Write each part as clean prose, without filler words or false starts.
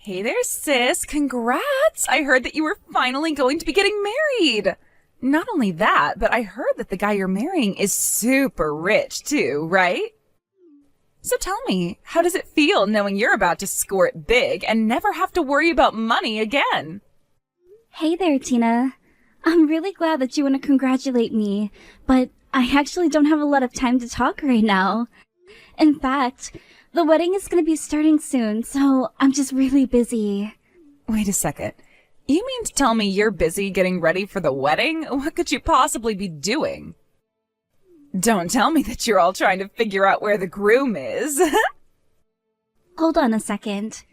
Hey there, sis. Congrats! I heard that you were finally going to be getting married. Not only that, but I heard that the guy you're marrying is super rich too, right? So tell me, how does it feel knowing you're about to score it big and never have to worry about money again? Hey there, Tina. I'm really glad that you want to congratulate me, but I actually don't have a lot of time to talk right now. In fact, the wedding is going to be starting soon, so I'm just really busy. Wait a second. You mean to tell me you're busy getting ready for the wedding? What could you possibly be doing? Don't tell me that you're all trying to figure out where the groom is. Hold on a second.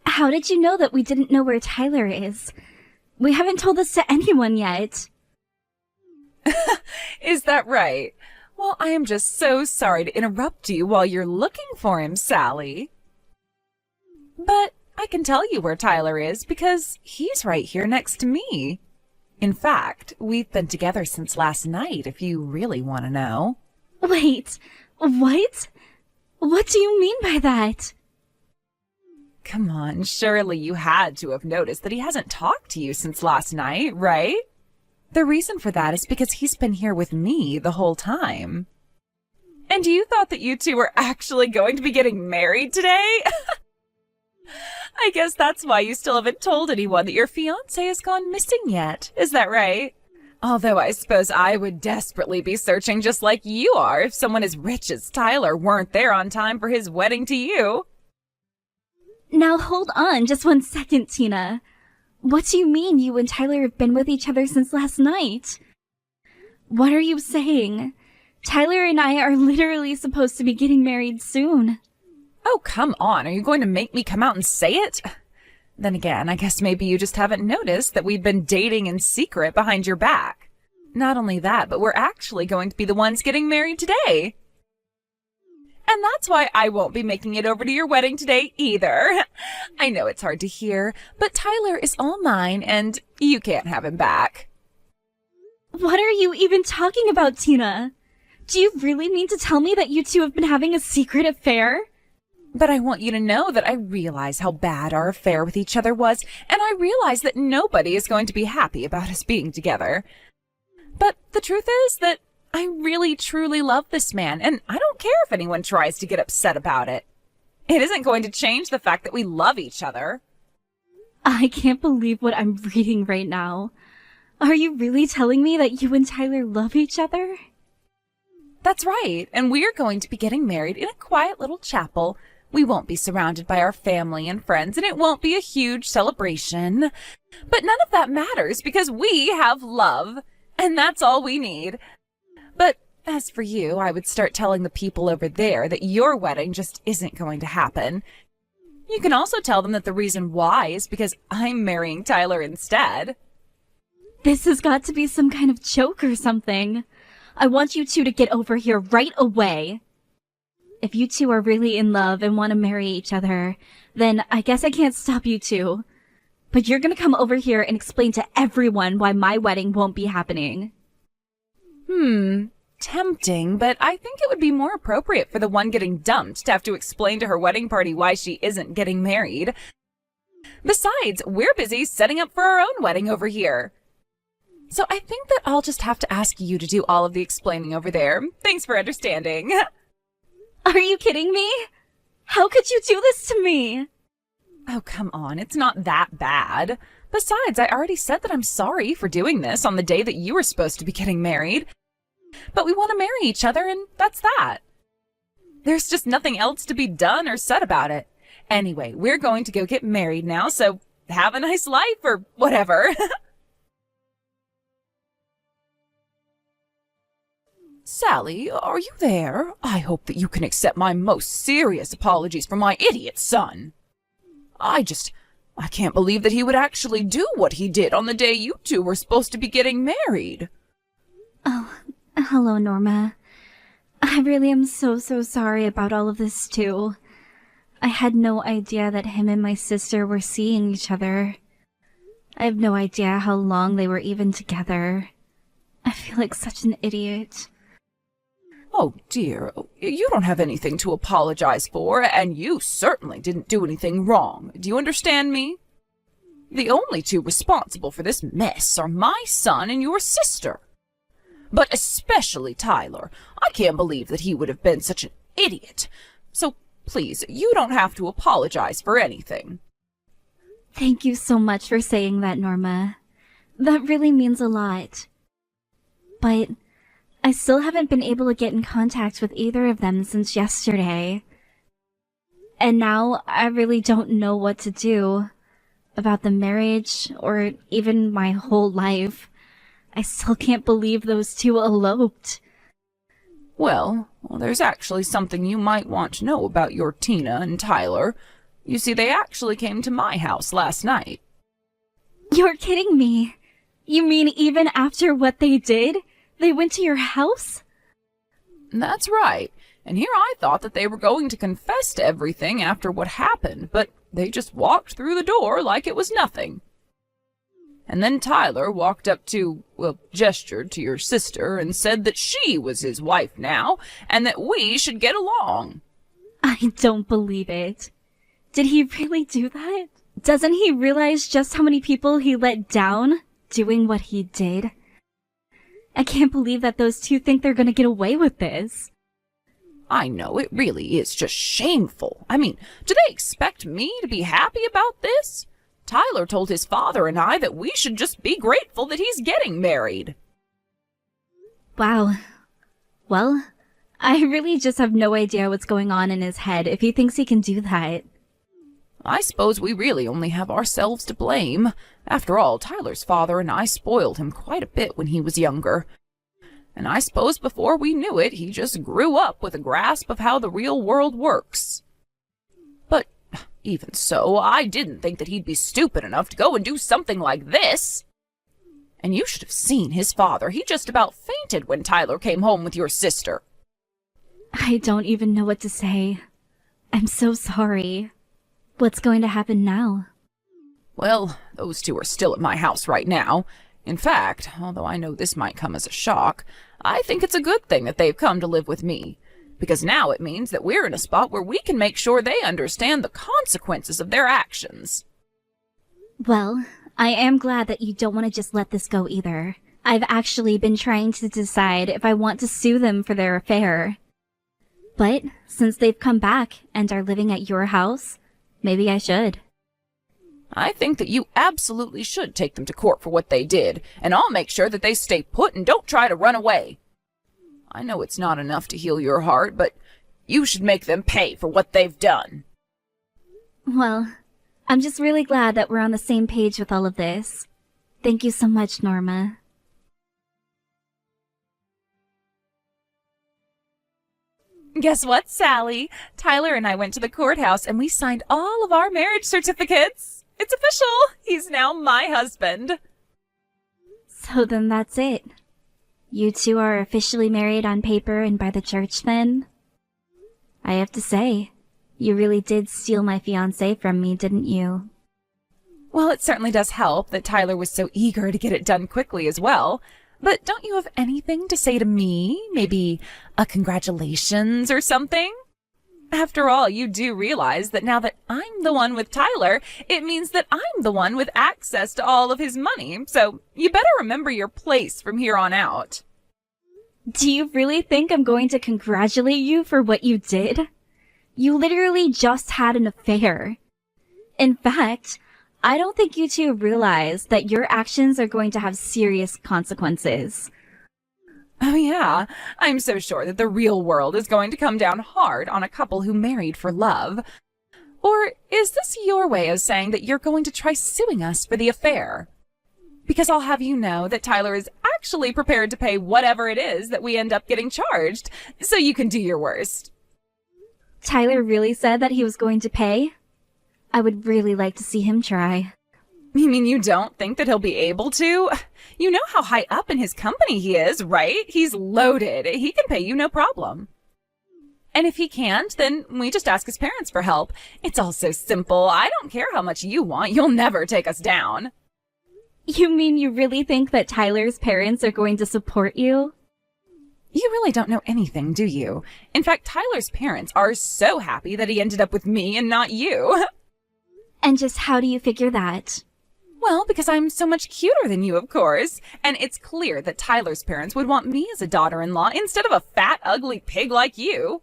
How did you know that we didn't know where Tyler is? We haven't told this to anyone yet. Is that right? Well, I am just so sorry to interrupt you while you're looking for him, Sally. But I can tell you where Tyler is because he's right here next to me. In fact, we've been together since last night, if you really want to know. Wait, what? What do you mean by that? Come on, surely you had to have noticed that he hasn't talked to you since last night, right? The reason for that is because he's been here with me the whole time. And you thought that you two were actually going to be getting married today? I guess that's why you still haven't told anyone that your fiancé has gone missing yet. Is that right? Although I suppose I would desperately be searching just like you are if someone as rich as Tyler weren't there on time for his wedding to you. Now hold on just 1 second, Tina. What do you mean you and Tyler have been with each other since last night? What are you saying? Tyler and I are literally supposed to be getting married soon. Oh, come on. Are you going to make me come out and say it? Then again, I guess maybe you just haven't noticed that we've been dating in secret behind your back. Not only that, but we're actually going to be the ones getting married today. And that's why I won't be making it over to your wedding today either. I know it's hard to hear, but Tyler is all mine and you can't have him back. What are you even talking about, Tina? Do you really mean to tell me that you two have been having a secret affair? But I want you to know that I realize how bad our affair with each other was, and I realize that nobody is going to be happy about us being together. But the truth is that I really truly love this man, and I don't care if anyone tries to get upset about it. It isn't going to change the fact that we love each other. I can't believe what I'm reading right now. Are you really telling me that you and Tyler love each other? That's right, and we're going to be getting married in a quiet little chapel. We won't be surrounded by our family and friends, and it won't be a huge celebration. But none of that matters because we have love, and that's all we need. But as for you, I would start telling the people over there that your wedding just isn't going to happen. You can also tell them that the reason why is because I'm marrying Tyler instead. This has got to be some kind of joke or something. I want you two to get over here right away. If you two are really in love and want to marry each other, then I guess I can't stop you two. But you're gonna come over here and explain to everyone why my wedding won't be happening. Tempting, but I think it would be more appropriate for the one getting dumped to have to explain to her wedding party why she isn't getting married. Besides, we're busy setting up for our own wedding over here. So I think that I'll just have to ask you to do all of the explaining over there. Thanks for understanding. Are you kidding me? How could you do this to me? Oh, come on. It's not that bad. Besides, I already said that I'm sorry for doing this on the day that you were supposed to be getting married. But we want to marry each other, and that's that. There's just nothing else to be done or said about it. Anyway, we're going to go get married now, so have a nice life or whatever. Sally, are you there? I hope that you can accept my most serious apologies for my idiot son. I can't believe that he would actually do what he did on the day you two were supposed to be getting married. Oh, hello, Norma. I really am so sorry about all of this, too. I had no idea that him and my sister were seeing each other. I have no idea how long they were even together. I feel like such an idiot. Oh, dear, you don't have anything to apologize for, and you certainly didn't do anything wrong. Do you understand me? The only two responsible for this mess are my son and your sister. But especially Tyler. I can't believe that he would have been such an idiot. So please, you don't have to apologize for anything. Thank you so much for saying that, Norma. That really means a lot. But I still haven't been able to get in contact with either of them since yesterday. And now I really don't know what to do about the marriage or even my whole life. I still can't believe those two eloped. Well, there's actually something you might want to know about your Tina and Tyler. You see, they actually came to my house last night. You're kidding me. You mean even after what they did, they went to your house? That's right. And here I thought that they were going to confess to everything after what happened, but they just walked through the door like it was nothing. And then Tyler walked up to, gestured to your sister and said that she was his wife now, and that we should get along. I don't believe it. Did he really do that? Doesn't he realize just how many people he let down doing what he did? I can't believe that those two think they're gonna get away with this. I know, it really is just shameful. I mean, do they expect me to be happy about this? Tyler told his father and I that we should just be grateful that he's getting married. Wow. Well, I really just have no idea what's going on in his head if he thinks he can do that. I suppose we really only have ourselves to blame. After all, Tyler's father and I spoiled him quite a bit when he was younger. And I suppose before we knew it, he just grew up with a grasp of how the real world works. But even so, I didn't think that he'd be stupid enough to go and do something like this. And you should have seen his father. He just about fainted when Tyler came home with your sister. I don't even know what to say. I'm so sorry. What's going to happen now? Well, those two are still at my house right now. In fact, although I know this might come as a shock, I think it's a good thing that they've come to live with me. Because now it means that we're in a spot where we can make sure they understand the consequences of their actions. Well, I am glad that you don't want to just let this go either. I've actually been trying to decide if I want to sue them for their affair. But since they've come back and are living at your house, maybe I should. I think that you absolutely should take them to court for what they did, and I'll make sure that they stay put and don't try to run away. I know it's not enough to heal your heart, but you should make them pay for what they've done. Well, I'm just really glad that we're on the same page with all of this. Thank you so much, Norma. Guess what, Sally? Tyler and I went to the courthouse and we signed all of our marriage certificates. It's official. He's now my husband. So then that's it. You two are officially married on paper and by the church then? I have to say, you really did steal my fiancé from me, didn't you? Well, it certainly does help that Tyler was so eager to get it done quickly as well. But don't you have anything to say to me? Maybe a congratulations or something? After all, you do realize that now that I'm the one with Tyler, it means that I'm the one with access to all of his money. So you better remember your place from here on out. Do you really think I'm going to congratulate you for what you did? You literally just had an affair. In fact, I don't think you two realize that your actions are going to have serious consequences. Oh yeah, I'm so sure that the real world is going to come down hard on a couple who married for love. Or is this your way of saying that you're going to try suing us for the affair? Because I'll have you know that Tyler is actually prepared to pay whatever it is that we end up getting charged, so you can do your worst. Tyler really said that he was going to pay? I would really like to see him try. You mean you don't think that he'll be able to? You know how high up in his company he is, right? He's loaded. He can pay you no problem. And if he can't, then we just ask his parents for help. It's all so simple. I don't care how much you want. You'll never take us down. You mean you really think that Tyler's parents are going to support you? You really don't know anything, do you? In fact, Tyler's parents are so happy that he ended up with me and not you. And just how do you figure that? Well, because I'm so much cuter than you, of course. And it's clear that Tyler's parents would want me as a daughter-in-law instead of a fat, ugly pig like you.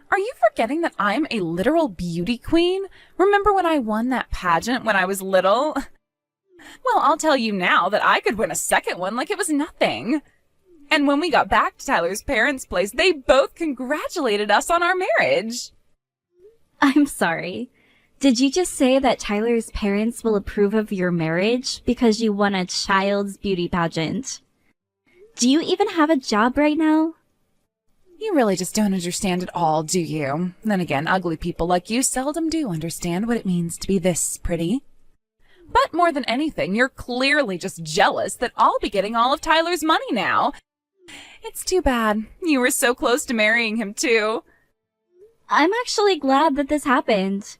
Are you forgetting that I'm a literal beauty queen? Remember when I won that pageant when I was little? Well, I'll tell you now that I could win a second one like it was nothing. And when we got back to Tyler's parents' place, they both congratulated us on our marriage. I'm sorry. Did you just say that Tyler's parents will approve of your marriage because you won a child's beauty pageant? Do you even have a job right now? You really just don't understand at all, do you? Then again, ugly people like you seldom do understand what it means to be this pretty. But more than anything, you're clearly just jealous that I'll be getting all of Tyler's money now. It's too bad. You were so close to marrying him, too. I'm actually glad that this happened.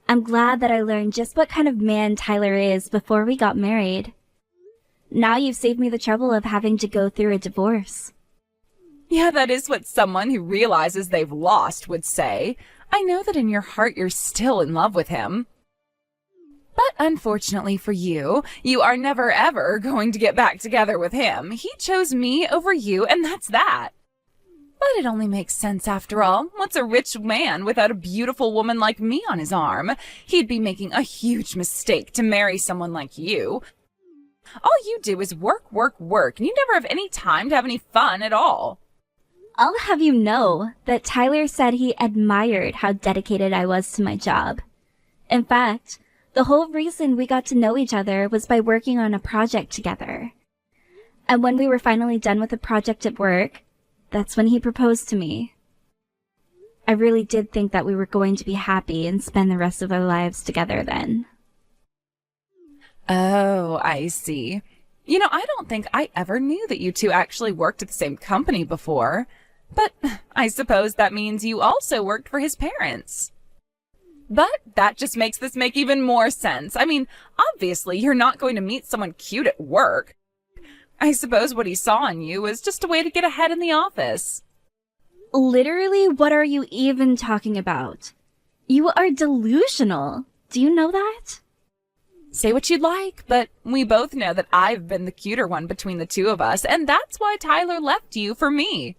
I'm glad that I learned just what kind of man Tyler is before we got married. Now you've saved me the trouble of having to go through a divorce. Yeah, that is what someone who realizes they've lost would say. I know that in your heart you're still in love with him. But unfortunately for you, you are never ever going to get back together with him. He chose me over you, and that's that. But it only makes sense after all. What's a rich man without a beautiful woman like me on his arm? He'd be making a huge mistake to marry someone like you. All you do is work, work, work, and you never have any time to have any fun at all. I'll have you know that Tyler said he admired how dedicated I was to my job. In fact, the whole reason we got to know each other was by working on a project together. And when we were finally done with the project at work, that's when he proposed to me. I really did think that we were going to be happy and spend the rest of our lives together then. Oh, I see. You know, I don't think I ever knew that you two actually worked at the same company before. But I suppose that means you also worked for his parents. But that just makes this make even more sense. I mean, obviously, you're not going to meet someone cute at work. I suppose what he saw in you was just a way to get ahead in the office. Literally, what are you even talking about? You are delusional. Do you know that? Say what you'd like, but we both know that I've been the cuter one between the two of us, and that's why Tyler left you for me.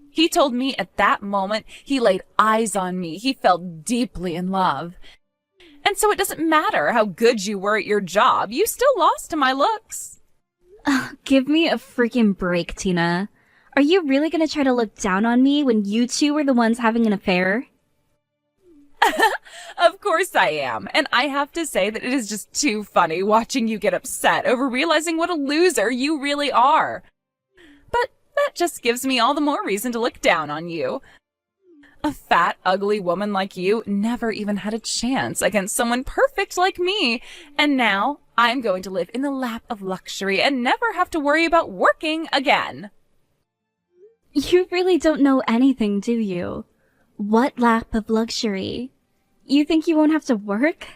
He told me at that moment he laid eyes on me. He fell deeply in love. And so it doesn't matter how good you were at your job. You still lost to my looks. Give me a freaking break, Tina. Are you really gonna try to look down on me when you two were the ones having an affair? Of course I am. And I have to say that it is just too funny watching you get upset over realizing what a loser you really are. But that just gives me all the more reason to look down on you. A fat, ugly woman like you never even had a chance against someone perfect like me. And now I'm going to live in the lap of luxury and never have to worry about working again. You really don't know anything, do you? What lap of luxury? You think you won't have to work?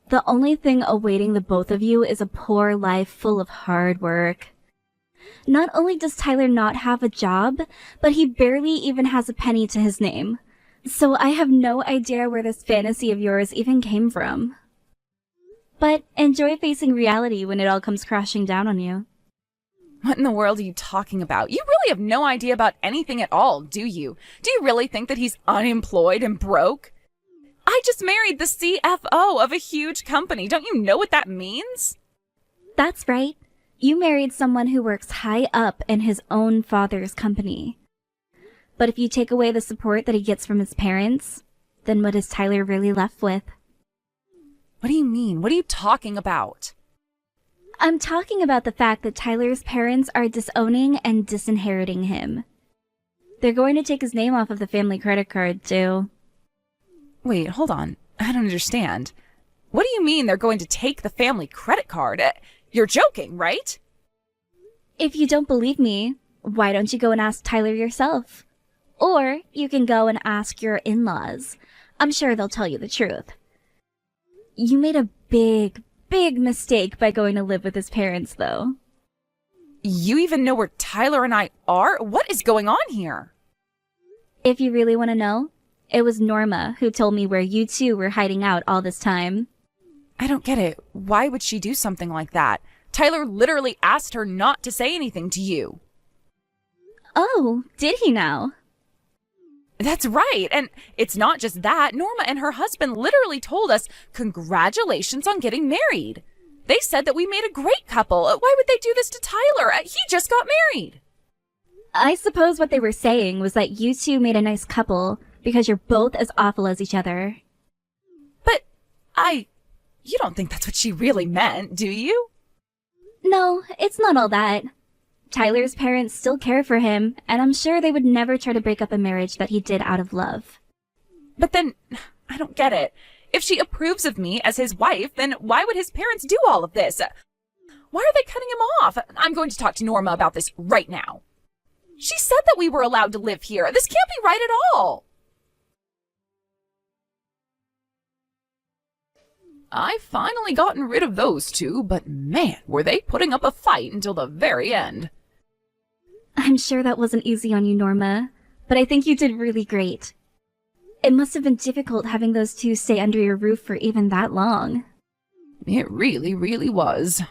The only thing awaiting the both of you is a poor life full of hard work. Not only does Tyler not have a job, but he barely even has a penny to his name. So I have no idea where this fantasy of yours even came from. But enjoy facing reality when it all comes crashing down on you. What in the world are you talking about? You really have no idea about anything at all, do you? Do you really think that he's unemployed and broke? I just married the CFO of a huge company. Don't you know what that means? That's right. You married someone who works high up in his own father's company. But if you take away the support that he gets from his parents, then what is Tyler really left with? What do you mean? What are you talking about? I'm talking about the fact that Tyler's parents are disowning and disinheriting him. They're going to take his name off of the family credit card, too. Wait, hold on. I don't understand. What do you mean they're going to take the family credit card? You're joking, right? If you don't believe me, why don't you go and ask Tyler yourself? Or you can go and ask your in-laws. I'm sure they'll tell you the truth. You made a big mistake by going to live with his parents, though. You even know where Tyler and I are? What is going on here? If you really want to know, it was Norma who told me where you two were hiding out all this time. I don't get it. Why would she do something like that? Tyler literally asked her not to say anything to you. Oh, did he now? That's right. And it's not just that. Norma and her husband literally told us, congratulations on getting married. They said that we made a great couple. Why would they do this to Tyler? He just got married. I suppose what they were saying was that you two made a nice couple because you're both as awful as each other. But you don't think that's what she really meant, do you? No, it's not all that. Tyler's parents still care for him, and I'm sure they would never try to break up a marriage that he did out of love. But then, I don't get it. If she approves of me as his wife, then why would his parents do all of this? Why are they cutting him off? I'm going to talk to Norma about this right now. She said that we were allowed to live here. This can't be right at all. I've finally gotten rid of those two, but man, were they putting up a fight until the very end. I'm sure that wasn't easy on you, Norma, but I think you did really great. It must have been difficult having those two stay under your roof for even that long. It really, really was.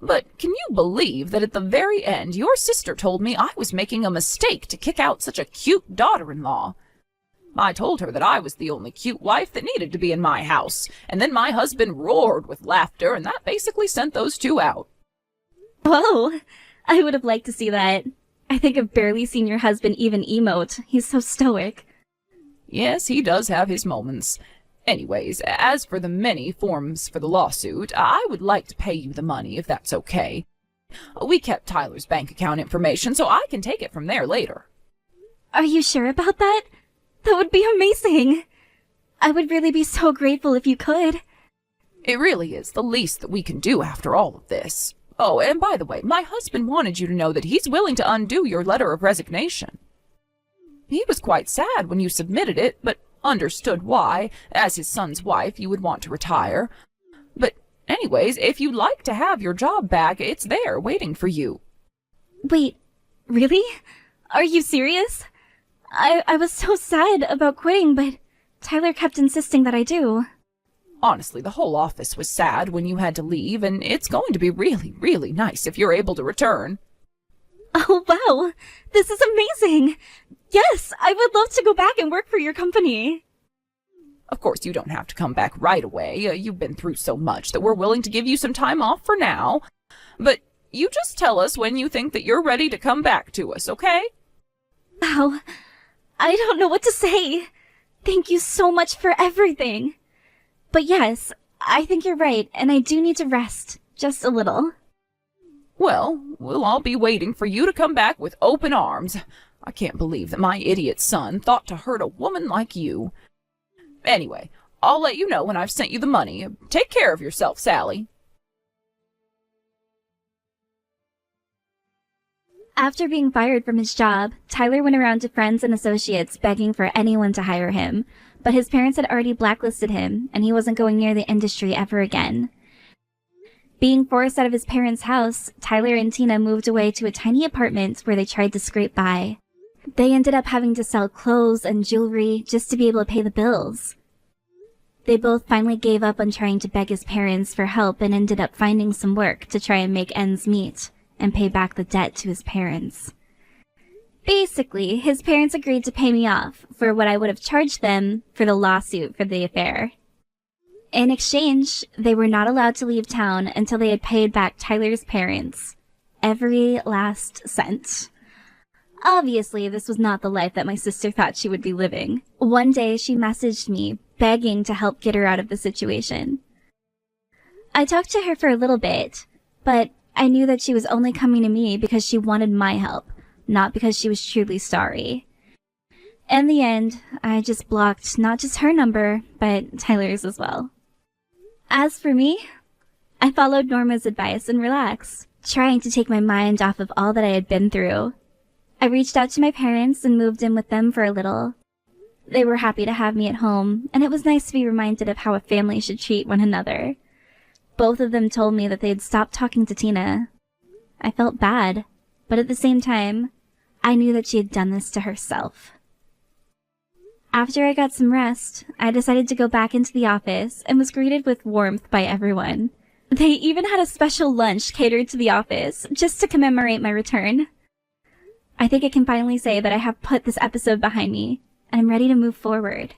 But can you believe that at the very end, your sister told me I was making a mistake to kick out such a cute daughter-in-law? I told her that I was the only cute wife that needed to be in my house, and then my husband roared with laughter, and that basically sent those two out. Whoa, I would have liked to see that. I think I've barely seen your husband even emote. He's so stoic. Yes, he does have his moments. Anyways, as for the many forms for the lawsuit, I would like to pay you the money if that's okay. We kept Tyler's bank account information, so I can take it from there later. Are you sure about that? That would be amazing. I would really be so grateful if you could. It really is the least that we can do after all of this. Oh, and by the way, my husband wanted you to know that he's willing to undo your letter of resignation. He was quite sad when you submitted it, but understood why, as his son's wife, you would want to retire. But anyways, if you'd like to have your job back, it's there, waiting for you. Wait, really? Are you serious? I was so sad about quitting, but Tyler kept insisting that I do. Honestly, the whole office was sad when you had to leave, and it's going to be really, really nice if you're able to return. Oh, wow! This is amazing! Yes, I would love to go back and work for your company. Of course, you don't have to come back right away. You've been through so much that we're willing to give you some time off for now. But you just tell us when you think that you're ready to come back to us, okay? Wow, I don't know what to say. Thank you so much for everything. But yes, I think you're right, and I do need to rest. Just a little. Well, we'll all be waiting for you to come back with open arms. I can't believe that my idiot son thought to hurt a woman like you. Anyway, I'll let you know when I've sent you the money. Take care of yourself, Sally. After being fired from his job, Tyler went around to friends and associates begging for anyone to hire him, but his parents had already blacklisted him, and he wasn't going near the industry ever again. Being forced out of his parents' house, Tyler and Tina moved away to a tiny apartment where they tried to scrape by. They ended up having to sell clothes and jewelry just to be able to pay the bills. They both finally gave up on trying to beg his parents for help and ended up finding some work to try and make ends meet and pay back the debt to his parents. Basically, his parents agreed to pay me off for what I would have charged them for the lawsuit for the affair. In exchange, they were not allowed to leave town until they had paid back Tyler's parents. Every last cent. Obviously, this was not the life that my sister thought she would be living. One day, she messaged me, begging to help get her out of the situation. I talked to her for a little bit, but I knew that she was only coming to me because she wanted my help, not because she was truly sorry. In the end, I just blocked not just her number, but Tyler's as well. As for me, I followed Norma's advice and relaxed, trying to take my mind off of all that I had been through. I reached out to my parents and moved in with them for a little. They were happy to have me at home, and it was nice to be reminded of how a family should treat one another. Both of them told me that they had stopped talking to Tina. I felt bad, but at the same time, I knew that she had done this to herself. After I got some rest, I decided to go back into the office and was greeted with warmth by everyone. They even had a special lunch catered to the office just to commemorate my return. I think I can finally say that I have put this episode behind me and I'm ready to move forward.